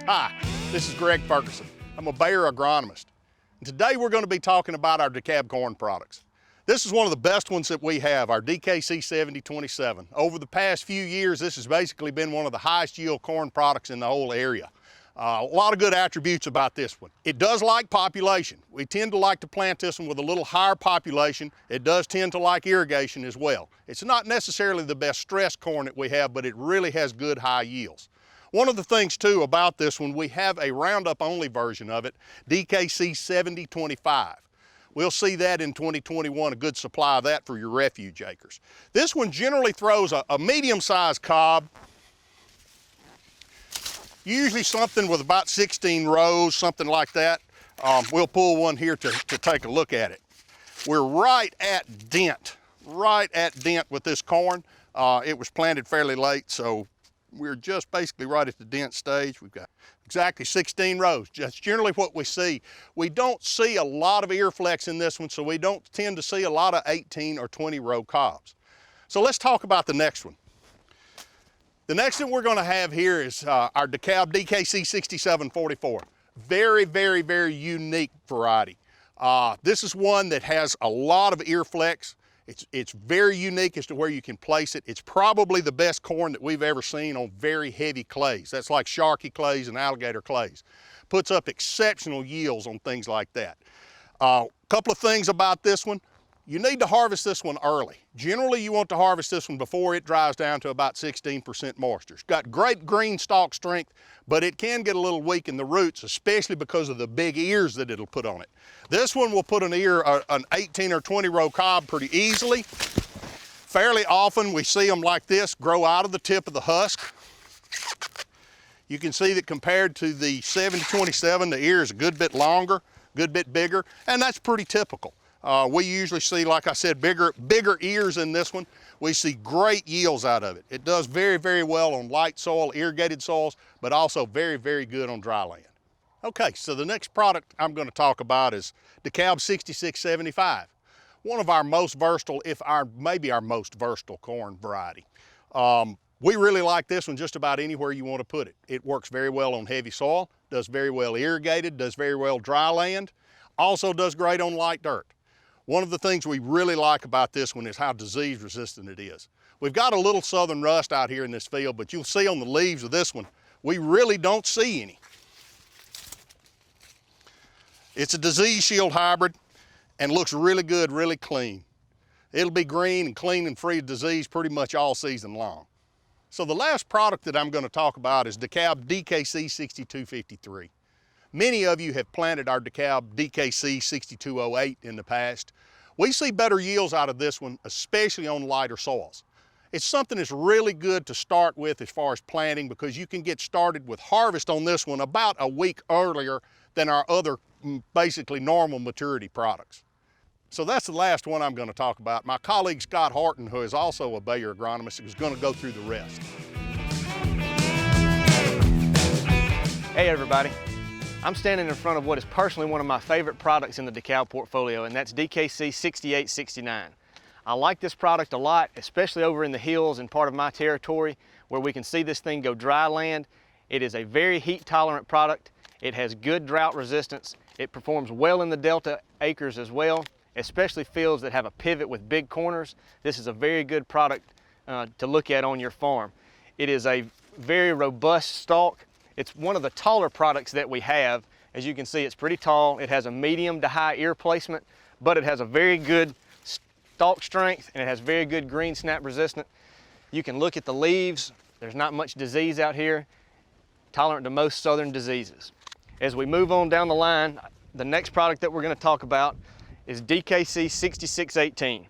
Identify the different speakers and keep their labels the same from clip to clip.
Speaker 1: Hi, this is Greg Ferguson. I'm a Bayer agronomist. And today we're going to be talking about our Dekalb corn products. This is one of the best ones that we have, our Dkc 7027. Over the past few years, this has basically been one of the highest yield corn products in the whole area. A lot of good attributes about this one. It does like population. We tend to like to plant this one with a little higher population. It does tend to like irrigation as well. It's not necessarily the best stress corn that we have, but it really has good high yields. One of the things too about this one, we have a Roundup only version of it, Dkc 7025. We'll see that in 2021, a good supply of that for your refuge acres. This one generally throws a medium-sized cob, usually something with about 16 rows, something like that. We'll pull one here to take a look at it. We're right at dent with this corn. It was planted fairly late, so we're just basically right at the dent stage. We've got exactly 16 rows. That's generally what we see. We don't see a lot of ear flex in this one, so we don't tend to see a lot of 18 or 20 row cobs. So let's talk about the next one. The next one we're going to have here is our Dekalb Dkc 6744. Very, very, very unique variety. This is one that has a lot of ear flex. It's very unique as to where you can place it. It's probably the best corn that we've ever seen on very heavy clays. That's like Sharkey clays and alligator clays. Puts up exceptional yields on things like that. A couple of things about this one. You need to harvest this one early. Generally, you want to harvest this one before it dries down to about 16% moisture. It's got great green stalk strength, but it can get a little weak in the roots, especially because of the big ears that it'll put on it. This one will put an 18 or 20 row cob pretty easily. Fairly often we see them like this grow out of the tip of the husk. You can see that compared to the 7027, the ear is a good bit longer, a good bit bigger, and that's pretty typical. We usually see, like I said, bigger ears in this one. We see great yields out of it. It does very, very well on light soil, irrigated soils, but also very, very good on dry land. Okay, so the next product I'm going to talk about is Dekalb 6675, one of our most versatile, maybe our most versatile corn variety. We really like this one just about anywhere you want to put it. It works very well on heavy soil, does very well irrigated, does very well dry land, also does great on light dirt. One of the things we really like about this one is how disease resistant it is. We've got a little southern rust out here in this field, but you'll see on the leaves of this one, we really don't see any. It's a disease shield hybrid and looks really good, really clean. It'll be green and clean and free of disease pretty much all season long. So the last product that I'm going to talk about is Dekalb Dkc 6253. Many of you have planted our Dekalb Dkc 6208 in the past. We see better yields out of this one, especially on lighter soils. It's something that's really good to start with as far as planting because you can get started with harvest on this one about a week earlier than our other basically normal maturity products. So that's the last one I'm going to talk about. My colleague Scott Horton, who is also a Bayer agronomist, is going to go through the rest.
Speaker 2: Hey everybody. I'm standing in front of what is personally one of my favorite products in the Dekalb portfolio, and that's Dkc 6869. I like this product a lot, especially over in the hills and part of my territory where we can see this thing go dry land. It is a very heat tolerant product. It has good drought resistance. It performs well in the Delta acres as well, especially fields that have a pivot with big corners. This is a very good product to look at on your farm. It is a very robust stalk. It's one of the taller products that we have. As you can see, it's pretty tall. It has a medium to high ear placement, but it has a very good stalk strength and it has very good green snap resistance. You can look at the leaves. There's not much disease out here, tolerant to most southern diseases. As we move on down the line, the next product that we're going to talk about is Dkc 6618.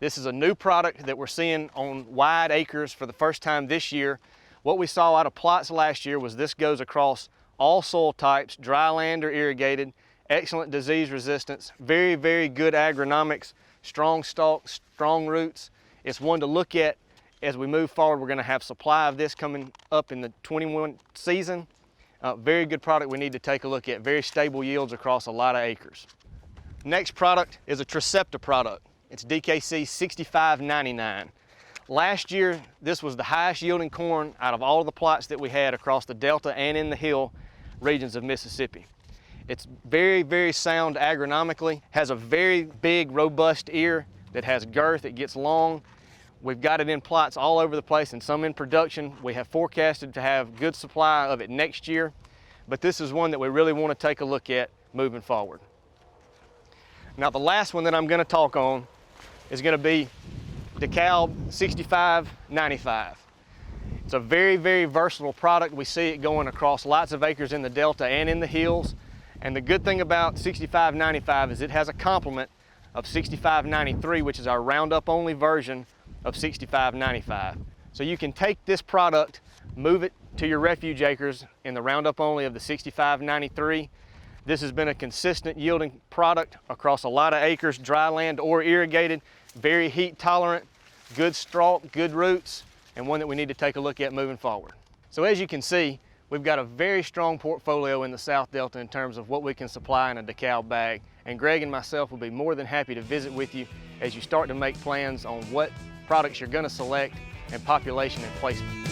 Speaker 2: This is a new product that we're seeing on wide acres for the first time this year. What we saw out of plots last year was this goes across all soil types, dry land or irrigated, excellent disease resistance, very, very good agronomics, strong stalks, strong roots. It's one to look at as we move forward. We're going to have supply of this coming up in the 21 season. Very good product we need to take a look at. Very stable yields across a lot of acres. Next product is a Tricepta product. It's Dkc 6599. Last year, this was the highest yielding corn out of all of the plots that we had across the Delta and in the hill. regions of Mississippi. It's very, very sound agronomically, has a very big, robust ear that has girth, it gets long. We've got it in plots all over the place and some in production. We have forecasted to have good supply of it next year, but this is one that we really want to take a look at moving forward. Now the last one that I'm going to talk on is going to be Dekalb 6595. It's a very, very versatile product. We see it going across lots of acres in the Delta and in the hills. And the good thing about 6595 is it has a complement of 6593, which is our Roundup only version of 6595. So you can take this product, move it to your refuge acres in the Roundup only of the 6593. This has been a consistent yielding product across a lot of acres, dry land or irrigated, very heat tolerant, good stalk, good roots, and one that we need to take a look at moving forward. So as you can see, we've got a very strong portfolio in the South Delta in terms of what we can supply in a Dekalb bag, and Greg and myself will be more than happy to visit with you as you start to make plans on what products you're going to select and population and placement.